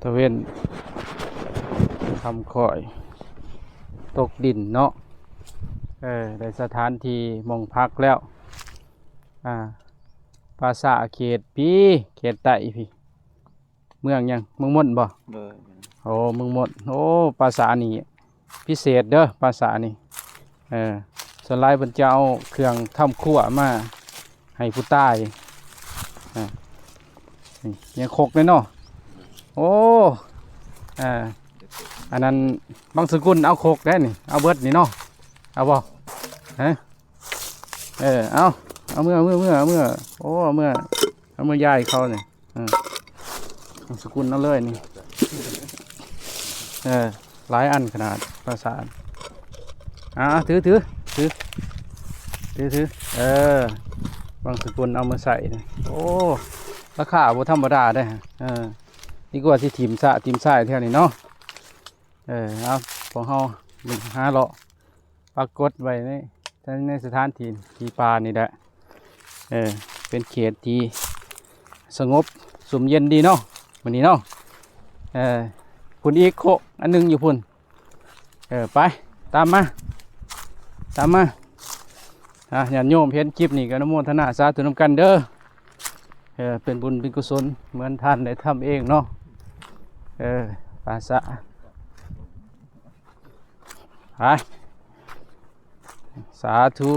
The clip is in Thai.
ตะเวนทำข่อยตกดินเนาะได้สถานที่มองพักแล้วภาษาเขตพี่เขตใต้พี่เมืองยังเมืองมนบ่โอ้เมืองมนโอ้ภาษานี่พิเศษเด้อภาษานี่ส่วนหลายเพิ่นจะเอาเครื่องทำครัวมาให้ผู้ใต้นี่ยังคกเลยเนาะโอ้อันนั้นบางสกุลเอาโคกได้นี่เอาเบิดนี่เนาะเอาบ่ฮะเอาเมื่อโอ้เมื่อยายเขาเนี่ยบางสกุลเอาเลยนี่หลายอันขนาดภาษาถือบางสกุลเอามาใส่นี่โอ้ราคาบ่ธรรมดาได้นี่กว่าที่ทีมสายเท่านี้เนาะเอาของเฮาหาเลาะปรากฏไว้ในสถานที่ปลานี่แหละเป็นเขตที่สงบสุมเย็นดีเนาะวันนี้เนาะพุ่นอีกโคอันนึงอยู่พุ่นไปตามมาญาติโยมเห็นคลิปนี้ก็อนุโมทนาสาธุนำกันเด้อเป็นบุญเป็นกุศลเหมือนท่านได้ทำเองเนาะภาษาไปสาธุ